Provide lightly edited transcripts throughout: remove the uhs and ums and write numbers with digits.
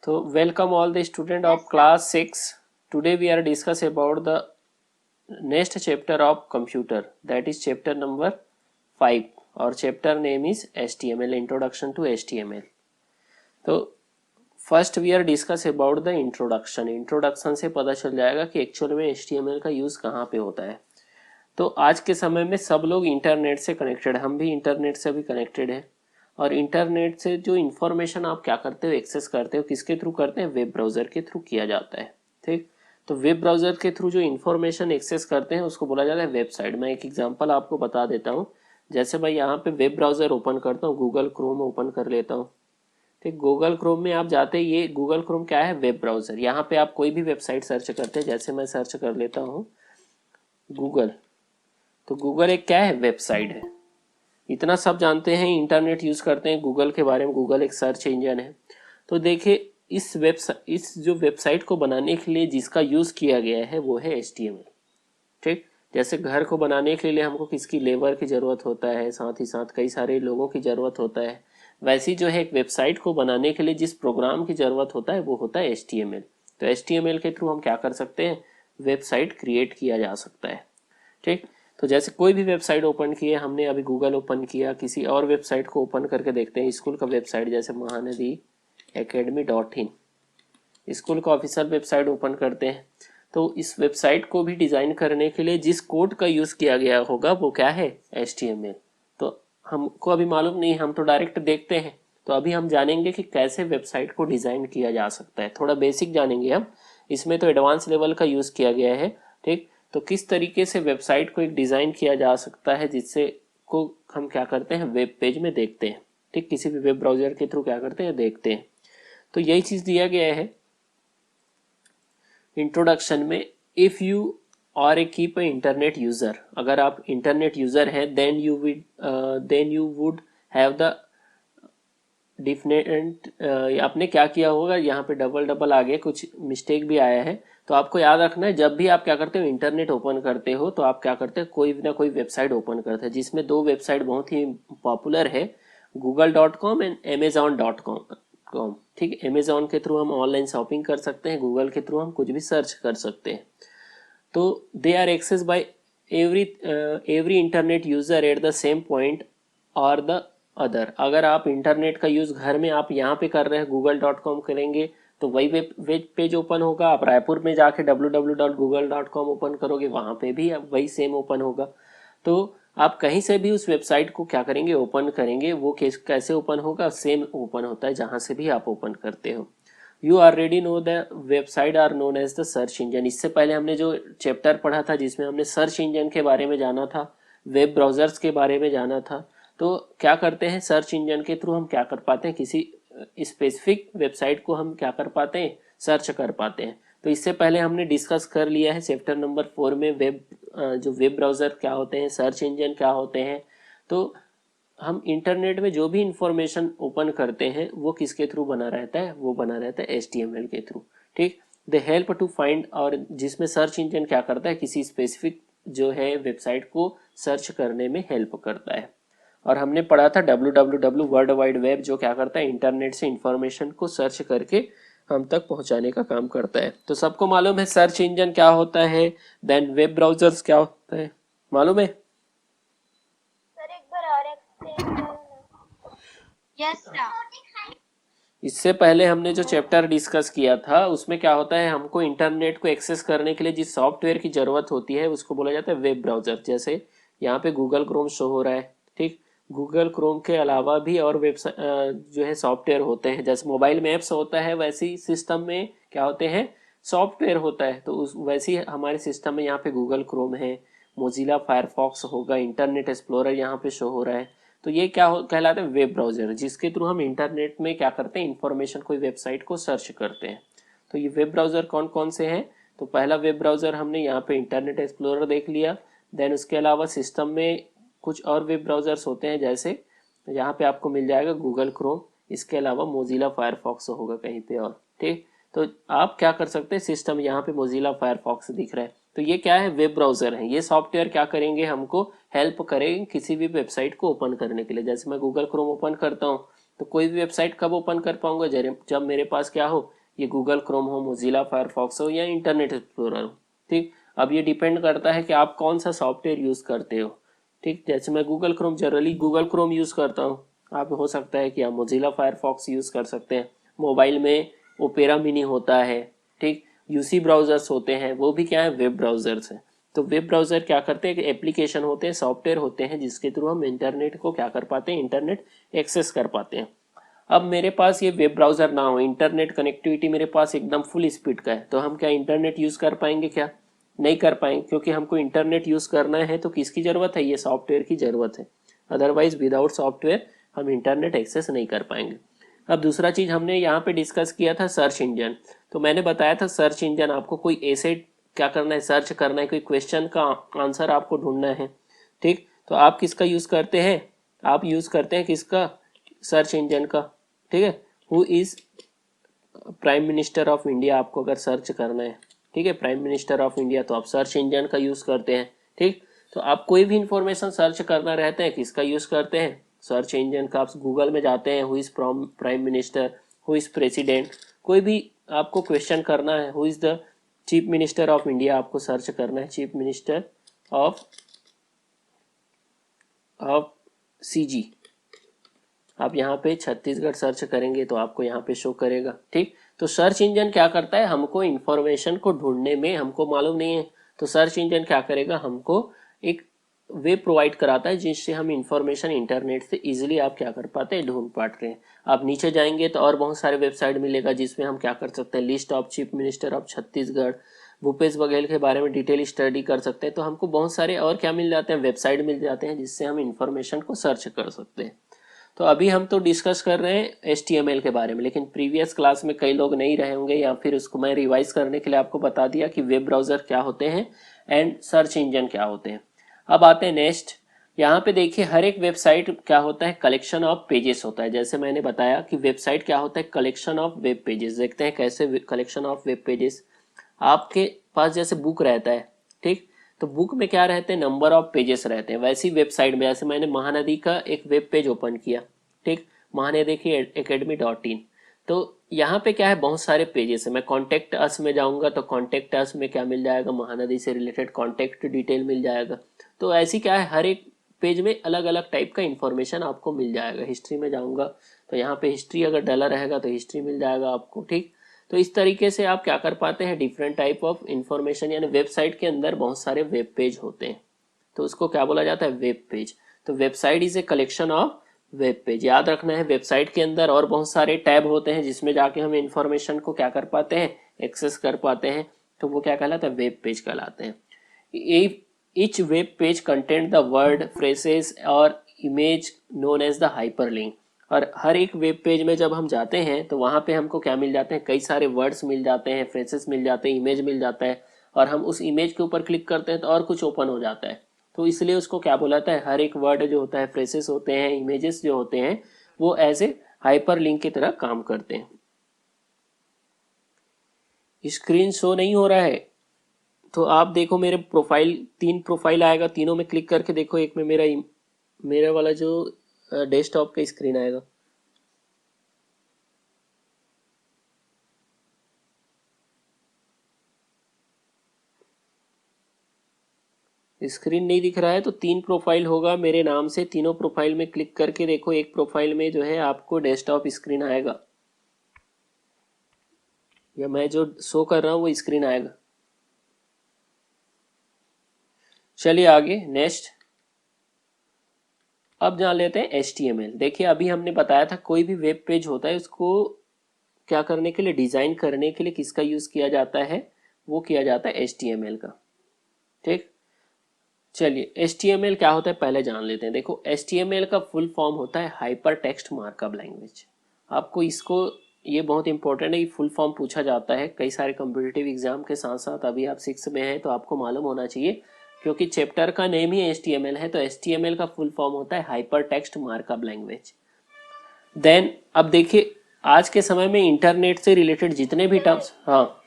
So welcome all the student of class 6. Today we are discuss about the next chapter of computer, that is chapter number 5 और chapter name is HTML, introduction to HTML. तो first we are discuss about the introduction से पता चल जाएगा कि actual में HTML का use कहाँ पे होता है। तो आज के समय में सब लोग इंटरनेट से कनेक्टेड, हम भी इंटरनेट से भी कनेक्टेड है और इंटरनेट से जो इन्फॉर्मेशन आप क्या करते हो, एक्सेस करते हो, किसके थ्रू करते हैं, वेब ब्राउज़र के थ्रू किया जाता है। ठीक, तो वेब ब्राउज़र के थ्रू जो इन्फॉर्मेशन एक्सेस करते हैं उसको बोला जाता है वेबसाइट। मैं एक एग्जांपल आपको बता देता हूँ। जैसे भाई यहाँ पे वेब ब्राउज़र ओपन करता हूँ, गूगल क्रोम ओपन कर लेता हूँ। ठीक, गूगल क्रोम में आप जाते हैं, ये गूगल क्रोम क्या है, वेब ब्राउज़र। यहाँ पे आप कोई भी वेबसाइट सर्च करते हैं, जैसे मैं सर्च कर लेता हूँ गूगल, तो गूगल एक क्या है, वेबसाइट है। इतना सब जानते हैं, इंटरनेट यूज करते हैं गूगल के बारे में, गूगल एक सर्च इंजन है। तो देखिए इस जो वेबसाइट को बनाने के लिए जिसका यूज किया गया है वो है HTML। ठीक, जैसे घर को बनाने के लिए हमको किसकी, लेबर की जरूरत होता है, साथ ही साथ कई सारे लोगों की जरूरत होता है, वैसी जो है एक वेबसाइट को बनाने के लिए जिस प्रोग्राम की जरूरत होता है वो होता है HTML। तो HTML के थ्रू हम क्या कर सकते हैं, वेबसाइट क्रिएट किया जा सकता है। ठीक, तो जैसे कोई भी वेबसाइट ओपन की है हमने, अभी गूगल ओपन किया, किसी और वेबसाइट को ओपन करके देखते हैं, स्कूल का वेबसाइट जैसे महानदी academy.in, स्कूल का ऑफिशियल वेबसाइट ओपन करते हैं। तो इस वेबसाइट को भी डिजाइन करने के लिए जिस कोड का यूज किया गया होगा वो क्या है, HTML। तो हमको अभी मालूम नहीं, हम तो डायरेक्ट देखते हैं। तो अभी हम जानेंगे कि कैसे वेबसाइट को डिजाइन किया जा सकता है, थोड़ा बेसिक जानेंगे हम, इसमें तो एडवांस लेवल का यूज किया गया है। ठीक, तो किस तरीके से वेबसाइट को एक डिजाइन किया जा सकता है जिससे को हम क्या करते हैं, वेब पेज में देखते हैं। ठीक, किसी भी वेब ब्राउजर के थ्रू क्या करते हैं, देखते हैं। तो यही चीज दिया गया है इंट्रोडक्शन में। If you are a keep a internet user, अगर आप इंटरनेट यूजर हैं then you would have the different, आपने क्या किया होगा, यहाँ पे डबल आ गया, कुछ मिस्टेक भी आया है। तो आपको याद रखना है, जब भी आप क्या करते हो, इंटरनेट ओपन करते हो, तो आप क्या करते हैं, कोई ना कोई वेबसाइट ओपन करते हैं, जिसमें दो वेबसाइट बहुत ही पॉपुलर है, google.com एंड amazon.com। ठीक, अमेजोन के थ्रू हम ऑनलाइन शॉपिंग कर सकते हैं, गूगल के थ्रू हम कुछ भी सर्च कर सकते हैं। तो they are access by every internet user at the same point और द अदर। अगर आप इंटरनेट का यूज घर में आप यहाँ पे कर रहे हैं, google.com करेंगे तो वही वेब पेज ओपन होगा। आप रायपुर में जाके www.google.com ओपन करोगे, वहां पे भी वही सेम ओपन होगा। तो आप कहीं से भी उस वेबसाइट को क्या करेंगे, ओपन करेंगे, वो कैसे ओपन होगा, सेम ओपन होता है जहां से भी आप ओपन करते हो। You already know the website are known as the search engine. इससे पहले हमने जो चैप्टर पढ़ा था जिसमें हमने सर्च इंजन के बारे में जाना था, वेब ब्राउजर्स के बारे में जाना था। तो क्या करते हैं, सर्च इंजन के थ्रू हम क्या कर पाते हैं, किसी स्पेसिफिक वेबसाइट को हम क्या कर पाते हैं, सर्च कर पाते हैं। तो इससे पहले हमने डिस्कस कर लिया है चैप्टर नंबर 4 में जो वेब ब्राउजर क्या होते हैं, सर्च इंजन क्या होते हैं। तो हम इंटरनेट में जो भी इंफॉर्मेशन ओपन करते हैं वो किसके थ्रू बना रहता है, वो बना रहता है HTML के थ्रू। ठीक, दे हेल्प टू फाइंड, और जिसमें सर्च इंजन क्या करता है, किसी स्पेसिफिक जो है वेबसाइट को सर्च करने में हेल्प करता है। और हमने पढ़ा था www वर्ल्ड वाइड वेब, जो क्या करता है, इंटरनेट से इंफॉर्मेशन को सर्च करके हम तक पहुंचाने का काम करता है। तो सबको मालूम है सर्च इंजन क्या होता है, देन वेब ब्राउजर्स क्या होता है, मालूम है। Yes sir. इससे पहले हमने जो चैप्टर डिस्कस किया था उसमें क्या होता है, हमको इंटरनेट को एक्सेस करने के लिए जिस सॉफ्टवेयर की जरूरत होती है उसको बोला जाता है वेब ब्राउजर। जैसे यहाँ पे गूगल क्रोम शो हो रहा है। ठीक, गूगल क्रोम के अलावा भी और वेबसाइट जो है सॉफ्टवेयर होते हैं, जैसे मोबाइल में ऐप्स होता है वैसे ही सिस्टम में क्या होते हैं, सॉफ्टवेयर होता है। तो उस वैसे ही हमारे सिस्टम में यहाँ पे गूगल क्रोम है, मोजिला फायरफॉक्स होगा, इंटरनेट एक्सप्लोरर यहाँ पे शो हो रहा है। तो ये क्या कहलाता है, वेब ब्राउजर, जिसके थ्रू हम इंटरनेट में क्या करते हैं, इंफॉर्मेशन, कोई वेबसाइट को सर्च करते हैं। तो ये वेब ब्राउजर कौन कौन से हैं, तो पहला वेब ब्राउजर हमने यहाँ पे इंटरनेट एक्सप्लोरर देख लिया। देन उसके अलावा सिस्टम में कुछ और वेब ब्राउजर्स होते हैं, जैसे यहाँ पे आपको मिल जाएगा गूगल क्रोम, इसके अलावा मोजिला फायरफॉक्स होगा कहीं पे और। ठीक, तो आप क्या कर सकते हैं, सिस्टम यहाँ पे मोजिला फायरफॉक्स दिख रहा है, तो ये क्या है, वेब ब्राउजर है। ये सॉफ्टवेयर क्या करेंगे, हमको हेल्प करेंगे किसी भी वेबसाइट को ओपन करने के लिए। जैसे मैं गूगल क्रोम ओपन करता हूँ तो कोई भी वेबसाइट कब ओपन कर पाऊंगा, जब मेरे पास क्या हो, ये गूगल क्रोम हो, मोजिला फायरफॉक्स हो या इंटरनेट एक्सप्लोरर हो। ठीक, अब ये डिपेंड करता है कि आप कौन सा सॉफ्टवेयर यूज़ करते हो। ठीक, जैसे मैं Google Chrome generally Google Chrome use करता हूँ, आप हो सकता है कि आप मोजिला फायरफॉक्स यूज़ कर सकते हैं। मोबाइल में ओपेरा मिनी होता है। ठीक, यूसी ब्राउजर्स होते हैं, वो भी क्या है, वेब ब्राउजर्स हैं। तो वेब ब्राउजर क्या करते हैं कि एप्लीकेशन होते हैं, सॉफ्टवेयर होते हैं जिसके थ्रू हम इंटरनेट को क्या कर पाते हैं, इंटरनेट एक्सेस कर पाते हैं। अब मेरे पास ये वेब ब्राउजर ना हो, इंटरनेट कनेक्टिविटी मेरे पास एकदम फुल स्पीड का है, तो हम क्या इंटरनेट यूज कर पाएंगे? क्या नहीं कर पाएंगे, क्योंकि हमको इंटरनेट यूज करना है तो किसकी जरूरत है, ये सॉफ्टवेयर की जरूरत है। अदरवाइज विदाउट सॉफ्टवेयर हम इंटरनेट एक्सेस नहीं कर पाएंगे। अब दूसरा चीज हमने यहाँ पे डिस्कस किया था सर्च इंजन। तो मैंने बताया था सर्च इंजन आपको कोई ऐसे क्या करना है, सर्च करना है, कोई क्वेश्चन का आंसर आपको ढूंढना है। ठीक, तो आप किसका यूज करते हैं, आप यूज करते हैं किसका, सर्च इंजन का। ठीक है, who is prime minister of India आपको अगर सर्च करना है, ठीक है, प्राइम मिनिस्टर ऑफ इंडिया, तो आप सर्च इंजन का यूज करते हैं। ठीक, तो आप कोई भी इंफॉर्मेशन सर्च करना रहता है किसका यूज करते हैं, सर्च इंजन का। आप गूगल में जाते हैं, who is prime minister, who is president, कोई भी आपको क्वेश्चन करना है, who is the chief minister of India, आपको सर्च करना है चीफ मिनिस्टर ऑफ सीजी। आप यहाँ पे छत्तीसगढ़ सर्च करेंगे तो आपको यहाँ पे शो करेगा। ठीक, तो सर्च इंजन क्या करता है, हमको इंफॉर्मेशन को ढूंढने में हमको मालूम नहीं है, तो सर्च इंजन क्या करेगा, हमको एक वे प्रोवाइड कराता है जिससे हम इंफॉर्मेशन इंटरनेट से इजीली आप क्या कर पाते हैं, ढूंढ पाते हैं। आप नीचे जाएंगे तो और बहुत सारे वेबसाइट मिलेगा जिसमें हम क्या कर सकते हैं, list of chief minister of Chhattisgarh, Bhupesh Baghel के बारे में डिटेल स्टडी कर सकते हैं। तो हमको बहुत सारे और क्या मिल जाते हैं, वेबसाइट मिल जाते हैं जिससे हम इंफॉर्मेशन को सर्च कर सकते हैं। तो अभी हम तो डिस्कस कर रहे हैं HTML के बारे में, लेकिन प्रीवियस क्लास में कई लोग नहीं रहे होंगे, या फिर उसको मैं रिवाइज करने के लिए आपको बता दिया कि वेब ब्राउजर क्या होते हैं एंड सर्च इंजन क्या होते हैं। अब आते हैं नेक्स्ट। यहाँ पे देखिए हर एक वेबसाइट क्या होता है, कलेक्शन ऑफ पेजेस होता है। जैसे मैंने बताया कि वेबसाइट क्या होता है, कलेक्शन ऑफ वेब पेजेस। देखते हैं कैसे कलेक्शन ऑफ वेब पेजेस। आपके पास जैसे बुक रहता है, ठीक, तो बुक में क्या रहते हैं, नंबर ऑफ पेजेस रहते हैं। वैसी वेबसाइट में जैसे मैंने महानदी का एक वेब पेज ओपन किया, ठीक, महानदी academy.in, तो यहाँ पे क्या है, बहुत सारे पेजेस है। मैं कॉन्टेक्ट अस में जाऊंगा तो कॉन्टेक्ट अस में क्या मिल जाएगा, महानदी से रिलेटेड कॉन्टेक्ट डिटेल मिल जाएगा। तो ऐसी क्या है, हर एक पेज में अलग अलग टाइप का इंफॉर्मेशन आपको मिल जाएगा। हिस्ट्री में जाऊंगा तो यहाँ पे हिस्ट्री अगर डला रहेगा तो हिस्ट्री मिल जाएगा आपको। ठीक, तो इस तरीके से आप क्या कर पाते हैं, डिफरेंट टाइप ऑफ इंफॉर्मेशन, यानी वेबसाइट के अंदर बहुत सारे वेब पेज होते हैं, तो उसको क्या बोला जाता है, वेब पेज। तो website is a collection of web page. याद रखना है, वेबसाइट के अंदर और बहुत सारे टैब होते हैं जिसमें जाके हम इंफॉर्मेशन को क्या कर पाते हैं, एक्सेस कर पाते हैं, तो वो क्या कहलाता है, वेब पेज कहलाते हैं। Each web page content the word, phrases और image known as the hyperlink. और हर एक वेब पेज में जब हम जाते हैं तो वहां पे हमको क्या मिल जाते हैं, कई सारे वर्ड्स मिल जाते हैं, फ्रेसेस मिल जाते हैं, इमेज मिल जाता है, और हम उस इमेज के ऊपर क्लिक करते हैं तो और कुछ ओपन हो जाता है। तो इसलिए उसको क्या बोलाता है, हर एक वर्ड जो होता है, फ्रेसेस होते हैं, इमेजेस जो होते हैं, वो एज ए हाइपर लिंक की तरह काम करते हैं। स्क्रीन शो नहीं हो रहा है तो आप देखो मेरे प्रोफाइल, 3 प्रोफाइल आएगा, तीनों में क्लिक करके देखो, एक में मेरा वाला जो डेस्कटॉप का स्क्रीन आएगा। स्क्रीन नहीं दिख रहा है तो 3 प्रोफाइल होगा मेरे नाम से, तीनों प्रोफाइल में क्लिक करके देखो, एक प्रोफाइल में जो है आपको डेस्कटॉप स्क्रीन आएगा, या मैं जो शो कर रहा हूँ वो स्क्रीन आएगा। चलिए आगे नेक्स्ट। अब जान लेते हैं HTML। देखिए अभी हमने बताया था कोई भी वेब पेज होता है उसको क्या करने के लिए, डिजाइन करने के लिए किसका यूज किया जाता है, वो किया जाता है HTML का। ठीक, चलिए HTML क्या होता है पहले जान लेते हैं। देखो HTML का फुल फॉर्म होता है हाइपर टेक्स्ट मार्कअप लैंग्वेज। आपको इसको, ये बहुत इंपॉर्टेंट है, फुल फॉर्म पूछा जाता है कई सारे कॉम्पिटिटिव एग्जाम के साथ साथ। अभी आप 6 में हैं तो आपको मालूम होना चाहिए, क्योंकि चैप्टर का नेम ही HTML है। तो HTML का फुल फॉर्म होता है hyper text markup language. Then अब देखिए आज के समय में इंटरनेट से रिलेटेड जितने भी टर्म्स, हाँ,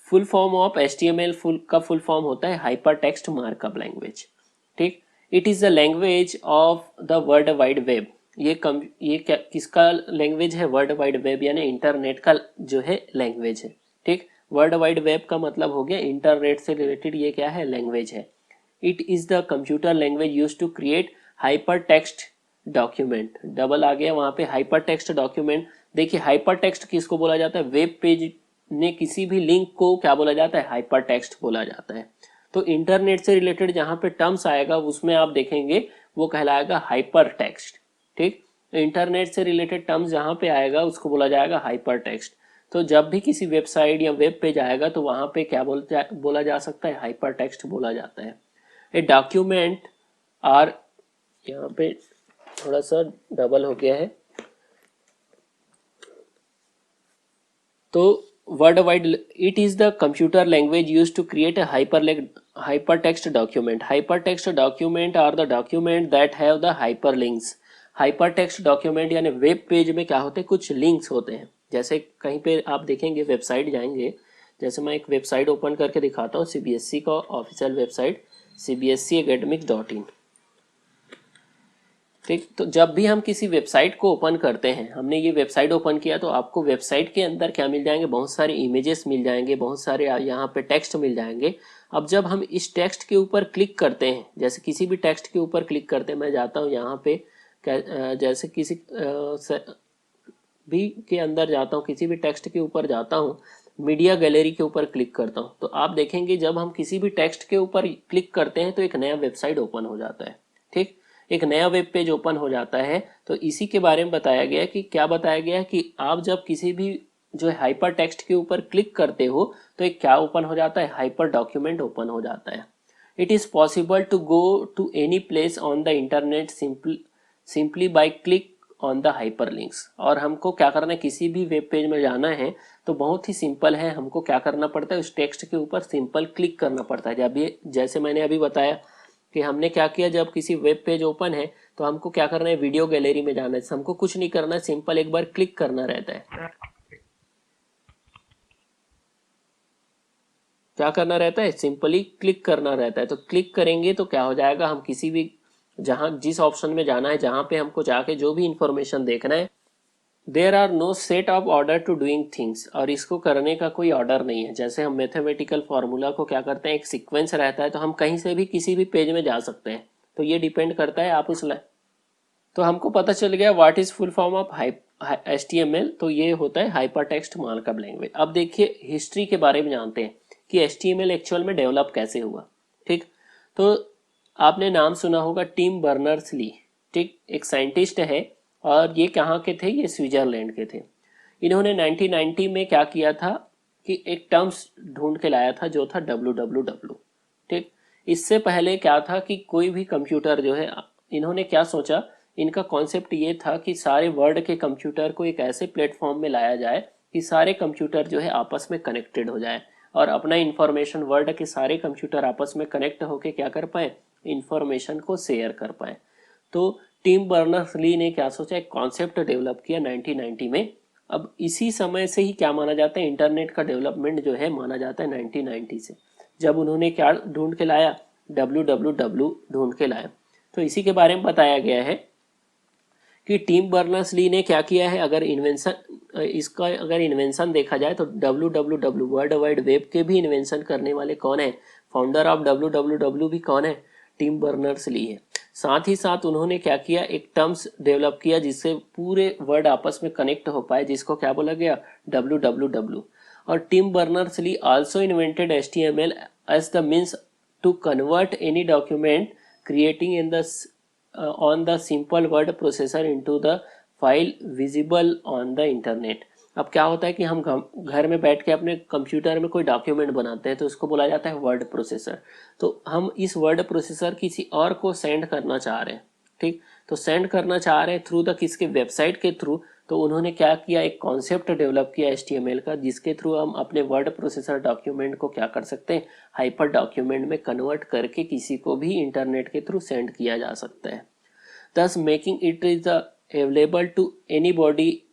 full form of HTML full form होता है हाइपर टेक्स्ट मार्कअप लैंग्वेज। ठीक, it is the language of the world wide web. ये क्या किसका लैंग्वेज है? वर्ल्ड वाइड वेब यानी इंटरनेट का जो है लैंग्वेज है। ठीक, वर्ल्ड वाइड वेब का मतलब हो गया इंटरनेट से रिलेटेड ये क्या है? लैंग्वेज है। It is the computer language use to create hyper text document. Double आ गया वहां पे, हाइपर टेक्स्ट डॉक्यूमेंट। देखिए हाइपर टेक्स्ट किसको बोला जाता है? वेब पेज ने किसी भी लिंक को क्या बोला जाता है? हाइपर टेक्स्ट बोला जाता है। तो इंटरनेट से रिलेटेड जहां पे टर्म्स आएगा उसमें आप देखेंगे वो कहलाएगा हाइपर टेक्स्ट। ठीक, इंटरनेट से रिलेटेड टर्म्स जहां पे आएगा उसको बोला जाएगा हाइपर टेक्स्ट। तो जब भी किसी वेबसाइट या वेब पेज आएगा तो वहां पे क्या बोला जा सकता है? हाइपर टेक्स्ट बोला जाता है। ए डॉक्यूमेंट आर, यहाँ पे थोड़ा सा डबल हो गया है, तो word wide it is the computer language use to create a hypertext document. Hypertext document are the document that have the hyperlinks. hypertext document यानी वेब पेज में क्या होते हैं? कुछ लिंक्स होते हैं। जैसे कहीं पे आप देखेंगे, वेबसाइट जाएंगे, जैसे मैं एक वेबसाइट ओपन करके दिखाता हूँ, सीबीएसई का ऑफिशियल वेबसाइट cbseacademic.in। ठीक, तो जब भी हम किसी वेबसाइट को ओपन करते हैं, हमने ये वेबसाइट ओपन किया तो आपको वेबसाइट के अंदर क्या मिल जाएंगे? बहुत सारे इमेजेस मिल जाएंगे, बहुत सारे यहाँ पे टेक्स्ट मिल जाएंगे। अब जब हम इस टेक्स्ट के ऊपर क्लिक करते हैं, जैसे किसी भी टेक्स्ट के ऊपर क्लिक करते हैं, मैं जाता हूँ यहाँ पे जैसे किसी भी के अंदर जाता हूँ, किसी भी टेक्स्ट के ऊपर जाता हूँ, मीडिया गैलरी के ऊपर क्लिक करता हूँ, तो आप देखेंगे जब हम किसी भी टेक्स्ट के ऊपर क्लिक करते हैं तो एक नया वेबसाइट ओपन हो जाता है। ठीक, एक नया वेब पेज ओपन हो जाता है। तो इसी के बारे में बताया गया है कि क्या बताया गया है कि आप जब किसी भी जो है हाइपर टेक्स्ट के ऊपर क्लिक करते हो तो एक क्या ओपन हो जाता है? हाइपर डॉक्यूमेंट ओपन हो जाता है। It is possible to go to any place on the internet simply by click on the hyper links. और हमको क्या करना है? किसी भी वेब पेज में जाना है तो बहुत ही सिंपल है, हमको क्या करना पड़ता है? उस टेक्स्ट के ऊपर सिंपल क्लिक करना पड़ता है। जब ये जैसे मैंने अभी बताया कि हमने क्या किया, जब किसी वेब पेज ओपन है तो हमको क्या करना है? वीडियो गैलरी में जाना है, हमको कुछ नहीं करना है, सिंपल एक बार क्लिक करना रहता है। क्या करना रहता है? सिंपली क्लिक करना रहता है। तो क्लिक करेंगे तो क्या हो जाएगा? हम किसी भी जहां जिस ऑप्शन में जाना है, जहां पे हमको जाके जो भी इंफॉर्मेशन देखना है, there are no set of order to doing things. और इसको करने का कोई ऑर्डर नहीं है। जैसे हम मैथमेटिकल फार्मूला को क्या करते हैं? एक सीक्वेंस रहता है, तो हम कहीं से भी किसी भी पेज में जा सकते हैं। तो ये डिपेंड करता है आप उस तो हमको पता चल गया what is full form of HTML। तो ये होता है हाइपर टेक्स्ट मार्कअप लैंग्वेज। अब देखिए हिस्ट्री के बारे में जानते हैं कि HTML एक्चुअल में डेवलप कैसे हुआ। ठीक, तो आपने नाम सुना होगा टिम बर्नर्स ली। ठीक, एक साइंटिस्ट है और ये कहाँ के थे? ये स्विट्जरलैंड के थे। इन्होंने 1990 में क्या किया था कि एक टर्म्स ढूंढ के लाया था जो था www। ठीक, इससे पहले क्या था कि कोई भी कंप्यूटर जो है, इन्होंने क्या सोचा, इनका कॉन्सेप्ट ये था कि सारे वर्ल्ड के कंप्यूटर को एक ऐसे प्लेटफॉर्म में लाया जाए कि सारे कंप्यूटर जो है आपस में कनेक्टेड हो जाए और अपना इंफॉर्मेशन, वर्ल्ड के सारे कंप्यूटर आपस में कनेक्ट होके क्या कर पाए? इंफॉर्मेशन को शेयर कर पाए। तो टिम बर्नर्स ली ने क्या सोचा? एक कॉन्सेप्ट डेवलप किया 1990 में। अब इसी समय से ही क्या माना जाता है? इंटरनेट का डेवलपमेंट जो है माना जाता है 1990 से। जब उन्होंने क्या ढूंढ के लाया? www ढूंढ के लाया। तो इसी के बारे में बताया गया है कि टिम बर्नर्स ली ने क्या किया है। अगर इन्वेंशन देखा जाए तो www वर्ल्ड वाइड वेब के भी इन्वेंशन करने वाले कौन है? फाउंडर ऑफ www भी कौन है? टिम बर्नर्स ली है। साथ ही साथ उन्होंने क्या किया? एक टर्म्स डेवलप किया जिससे पूरे वर्ल्ड आपस में कनेक्ट हो पाए, जिसको क्या बोला गया? www। और Tim Berners Lee also invented HTML as the means to convert any document creating in the on the simple word processor into the file visible on the internet। अब क्या होता है कि हम घर में बैठ के अपने कंप्यूटर में कोई डॉक्यूमेंट बनाते हैं तो उसको बोला जाता है वर्ड प्रोसेसर। तो हम इस वर्ड प्रोसेसर किसी और को सेंड करना चाह रहे हैं। ठीक, तो सेंड करना चाह रहे हैं थ्रू द किसके? वेबसाइट के थ्रू। तो उन्होंने क्या किया? एक कॉन्सेप्ट डेवलप किया HTML का, जिसके थ्रू हम अपने वर्ड प्रोसेसर डॉक्यूमेंट को क्या कर सकते हैं? हाइपर डॉक्यूमेंट में कन्वर्ट करके किसी को भी इंटरनेट के थ्रू सेंड किया जा सकता है, thus making it is available to anybody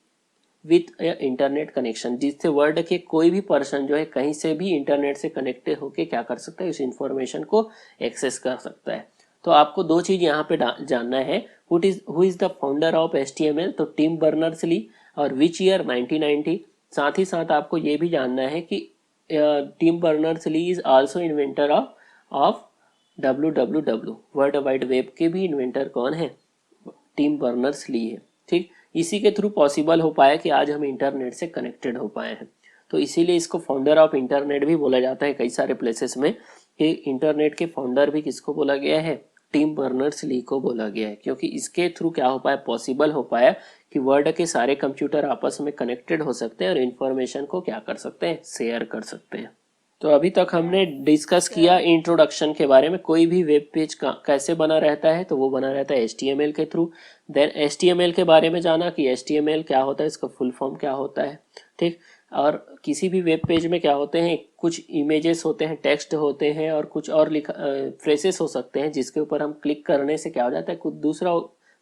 with internet connection. जिससे वर्ल्ड के कोई भी पर्सन जो है कहीं से भी इंटरनेट से कनेक्टेड होके क्या कर सकता है? उस इंफॉर्मेशन को एक्सेस कर सकता है। तो आपको दो चीज यहाँ पे जानना है, who is the founder of HTML, तो टिम बर्नर्स-ली, और विच ईयर 1990। साथ ही साथ आपको ये भी जानना है कि Tim Berners Lee is also inventor of WWW, world wide web के भी इन्वेंटर कौन है, टिम बर्नर्स-ली है। ठीक, इसी के थ्रू पॉसिबल हो पाया कि आज हम इंटरनेट से कनेक्टेड हो पाए हैं। तो इसीलिए इसको फाउंडर ऑफ इंटरनेट भी बोला जाता है कई सारे प्लेसेस में, कि इंटरनेट के फाउंडर भी किसको बोला गया है, टिम बर्नर्स-ली को बोला गया है, क्योंकि इसके थ्रू क्या हो पाया, पॉसिबल हो पाया कि वर्ल्ड के सारे कंप्यूटर आपस में कनेक्टेड हो सकते हैं और इन्फॉर्मेशन को क्या कर सकते हैं, शेयर कर सकते हैं। तो अभी तक हमने डिस्कस किया इंट्रोडक्शन के बारे में, कोई भी वेब पेज कैसे बना रहता है, तो वो बना रहता है HTML के थ्रू। देन HTML के बारे में जाना कि HTML क्या होता है, इसका फुल फॉर्म क्या होता है। ठीक, और किसी भी वेब पेज में क्या होते हैं, कुछ इमेजेस होते हैं, टेक्स्ट होते हैं, और कुछ और फ्रेसेस हो सकते हैं, जिसके ऊपर हम क्लिक करने से क्या हो जाता है, कुछ दूसरा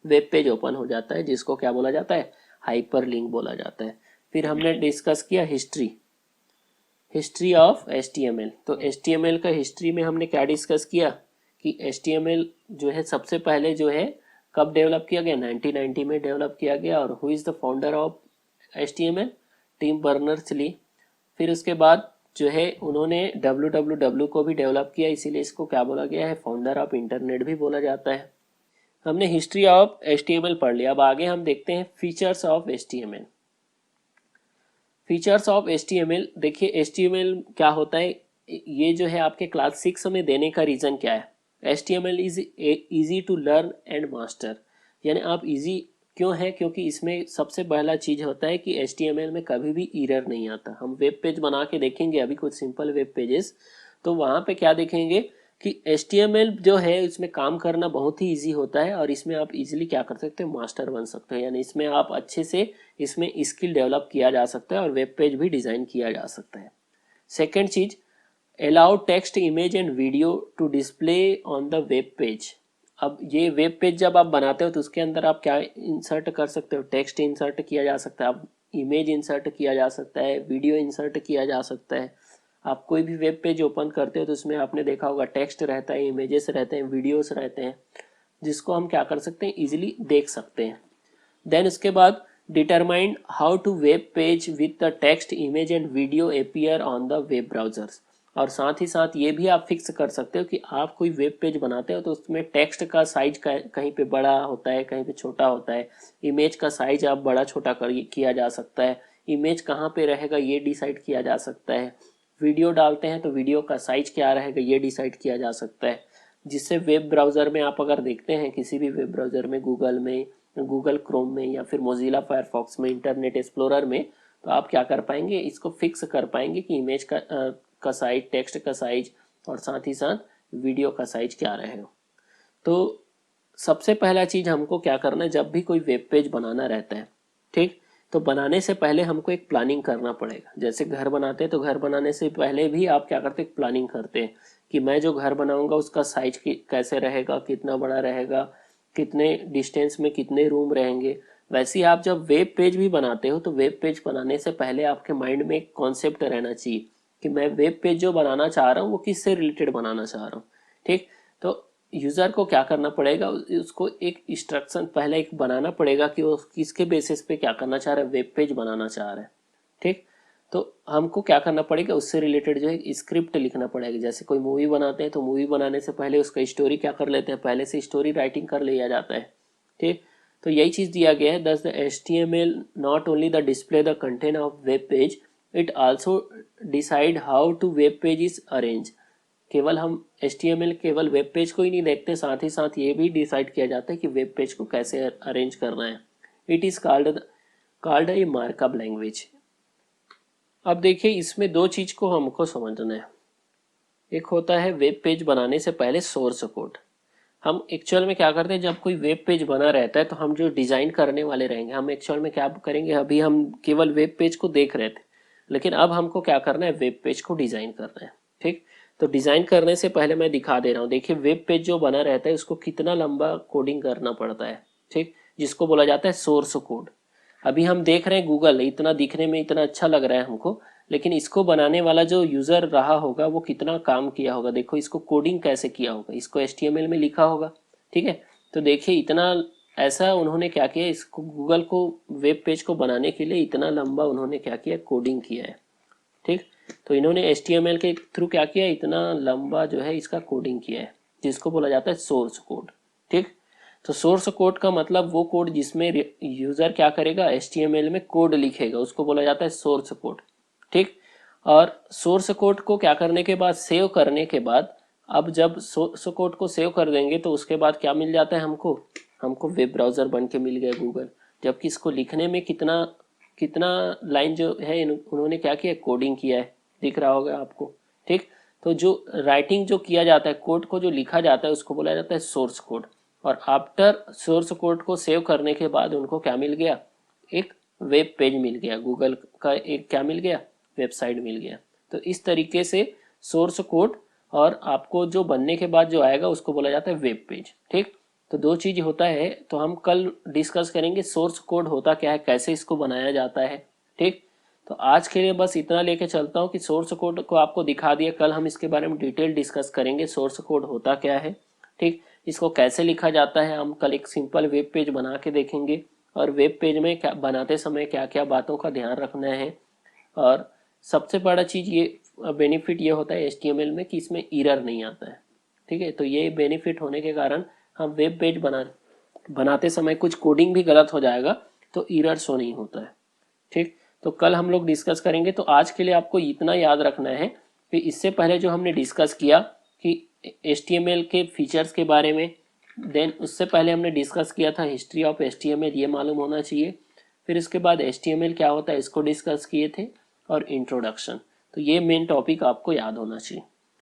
वेब पेज ओपन हो जाता है, जिसको क्या बोला जाता है, हाइपर लिंक बोला जाता है। फिर हमने डिस्कस किया हिस्ट्री ऑफ HTML। तो HTML का हिस्ट्री में हमने क्या डिस्कस किया कि HTML जो है सबसे पहले जो है कब डेवलप किया गया, 1990 में डेवलप किया गया, और who is the founder of HTML, Tim Berners Lee. फिर उसके बाद जो है उन्होंने WWW को भी डेवलप किया, इसीलिए इसको क्या बोला गया है, फाउंडर ऑफ इंटरनेट भी बोला जाता है। हमने हिस्ट्री ऑफ HTML पढ़ लिया। अब आगे हम देखते हैं features of HTML। Features of HTML, देखिए HTML क्या होता है, ये जो है आपके क्लास 6 में देने का रीज़न क्या है, HTML is easy to learn and master, यानी आप इजी क्यों है, क्योंकि इसमें सबसे पहला चीज़ होता है कि HTML में कभी भी एरर नहीं आता। हम वेब पेज बना के देखेंगे अभी कुछ सिंपल वेब पेजेस, तो वहाँ पे क्या देखेंगे कि HTML जो है इसमें काम करना बहुत ही इजी होता है, और इसमें आप इजीली क्या कर सकते हो, मास्टर बन सकते हो, यानी इसमें आप अच्छे से इसमें स्किल डेवलप किया जा सकता है और वेब पेज भी डिज़ाइन किया जा सकता है। सेकेंड चीज, allow text, image and video to display on the web page. अब ये वेब पेज जब आप बनाते हो तो उसके अंदर आप क्या इंसर्ट कर सकते हो, टेक्स्ट इंसर्ट किया जा सकता है, आप इमेज इंसर्ट किया जा सकता है, वीडियो इंसर्ट किया जा सकता है। आप कोई भी वेब पेज ओपन करते हो तो उसमें आपने देखा होगा टेक्स्ट रहता है, इमेजेस रहते हैं, वीडियोस रहते हैं, जिसको हम क्या कर सकते हैं, इजीली देख सकते हैं। देन उसके बाद determine how to web page with the text, image and video appear on the web browsers. और साथ ही साथ ये भी आप फिक्स कर सकते हो कि आप कोई वेब पेज बनाते हो तो उसमें टेक्स्ट का साइज कहीं पे बड़ा होता है, कहीं पे छोटा होता है, इमेज का साइज आप बड़ा छोटा किया जा सकता है, इमेज कहाँ पे रहेगा ये डिसाइड किया जा सकता है, वीडियो डालते हैं तो वीडियो का साइज क्या रहेगा ये डिसाइड किया जा सकता है, जिससे वेब ब्राउज़र में आप अगर देखते हैं किसी भी वेब ब्राउज़र में, गूगल में, गूगल क्रोम में, या फिर मोजिला फायरफॉक्स में, इंटरनेट एक्सप्लोरर में, तो आप क्या कर पाएंगे, इसको फिक्स कर पाएंगे कि इमेज का साइज, टेक्स्ट का साइज, और साथ ही साथ वीडियो का साइज क्या रहेगा। तो सबसे पहला चीज़ हमको क्या करना है, जब भी कोई वेब पेज बनाना रहता है, ठीक, तो बनाने से पहले हमको एक प्लानिंग करना पड़ेगा। जैसे घर बनाते हैं तो घर बनाने से पहले भी आप क्या करते हैं, प्लानिंग करते हैं कि मैं जो घर बनाऊंगा उसका साइज कैसे रहेगा, कितना बड़ा रहेगा, कितने डिस्टेंस में कितने रूम रहेंगे। वैसे ही आप जब वेब पेज भी बनाते हो तो वेब पेज बनाने से पहले आपके माइंड में एक कॉन्सेप्ट रहना चाहिए कि मैं वेब पेज जो बनाना चाह रहा हूँ वो किससे रिलेटेड बनाना चाह रहा हूँ। ठीक, तो यूज़र को क्या करना पड़ेगा, उसको एक इंस्ट्रक्शन पहले एक बनाना पड़ेगा कि वो किसके बेसिस पे क्या करना चाह रहा है, वेब पेज बनाना चाह रहा है। ठीक, तो हमको क्या करना पड़ेगा, उससे रिलेटेड जो है स्क्रिप्ट लिखना पड़ेगा। जैसे कोई मूवी बनाते हैं तो मूवी बनाने से पहले उसका स्टोरी क्या कर लेते हैं, पहले से स्टोरी राइटिंग कर लिया जाता है। ठीक, तो यही चीज़ दिया गया है। Thus the HTML not only the display the content of web page, it also decide how to web page is arrange. केवल हम HTML केवल वेब पेज को ही नहीं देखते, साथ ही साथ ये भी डिसाइड किया जाता है कि वेब पेज को कैसे अरेंज करना है। It is called a markup language. अब देखिए इसमें दो चीज़ को हमको समझना है। एक होता है वेब पेज बनाने से पहले सोर्स कोड। हम एक्चुअल में क्या करते हैं, जब कोई वेब पेज बना रहता है तो हम जो डिज़ाइन करने वाले रहेंगे, हम एक्चुअल में क्या करेंगे, अभी हम केवल वेब पेज को देख रहे थे, लेकिन अब हमको क्या करना है, वेब पेज को डिज़ाइन करना है। ठीक, तो डिज़ाइन करने से पहले मैं दिखा दे रहा हूँ। देखिए वेब पेज जो बना रहता है उसको कितना लंबा कोडिंग करना पड़ता है, ठीक, जिसको बोला जाता है सोर्स कोड। अभी हम देख रहे हैं गूगल इतना दिखने में इतना अच्छा लग रहा है हमको, लेकिन इसको बनाने वाला जो यूजर रहा होगा वो कितना काम किया होगा, देखो इसको कोडिंग कैसे किया होगा, इसको HTML में लिखा होगा। ठीक है, तो देखिए इतना ऐसा उन्होंने क्या किया, इसको गूगल को वेब पेज को बनाने के लिए इतना लंबा उन्होंने क्या किया, कोडिंग किया है। ठीक, तो इन्होंने HTML के थ्रू क्या किया, इतना लंबा जो है इसका कोडिंग किया है, जिसको बोला जाता है सोर्स कोड। ठीक, तो सोर्स कोड का मतलब वो कोड जिसमें यूजर क्या करेगा, HTML में कोड लिखेगा, उसको बोला जाता है सोर्स कोड। ठीक, और सोर्स कोड को क्या करने के बाद, सेव करने के बाद, अब जब सोर्स कोड को सेव कर देंगे तो उसके बाद क्या मिल जाता है हमको, हमको वेब ब्राउजर बन के मिल गया गूगल। जबकि इसको लिखने में कितना कितना लाइन जो है उन्होंने क्या किया, कोडिंग किया है, दिख रहा होगा आपको। ठीक, तो जो राइटिंग जो किया जाता है, कोड को जो लिखा जाता है उसको बोला जाता है सोर्स कोड। और आफ्टर सोर्स कोड को सेव करने के बाद उनको क्या मिल गया, एक वेब पेज मिल गया, गूगल का एक क्या मिल गया, वेबसाइट मिल गया। तो इस तरीके से सोर्स कोड और आपको जो बनने के बाद जो आएगा उसको बोला जाता है वेब पेज। ठीक, तो दो चीज होता है, तो हम कल डिस्कस करेंगे सोर्स कोड होता क्या है, कैसे इसको बनाया जाता है। ठीक, तो आज के लिए बस इतना लेके चलता हूँ कि सोर्स कोड को आपको दिखा दिया, कल हम इसके बारे में डिटेल डिस्कस करेंगे सोर्स कोड होता क्या है। ठीक, इसको कैसे लिखा जाता है, हम कल एक सिंपल वेब पेज बना के देखेंगे, और वेब पेज में क्या बनाते समय क्या क्या बातों का ध्यान रखना है। और सबसे बड़ा चीज ये बेनिफिट ये होता है HTML में कि इसमें एरर नहीं आता है। ठीक है, तो ये बेनिफिट होने के कारण हम वेब पेज बनाते समय कुछ कोडिंग भी गलत हो जाएगा तो एरर शो नहीं होता है। ठीक, तो कल हम लोग डिस्कस करेंगे। तो आज के लिए आपको इतना याद रखना है कि इससे पहले जो हमने डिस्कस किया कि HTML के फीचर्स के बारे में, देन उससे पहले हमने डिस्कस किया था हिस्ट्री ऑफ HTML, ये मालूम होना चाहिए। फिर इसके बाद HTML क्या होता है इसको डिस्कस किए थे, और इंट्रोडक्शन। तो ये मेन टॉपिक आपको याद होना चाहिए।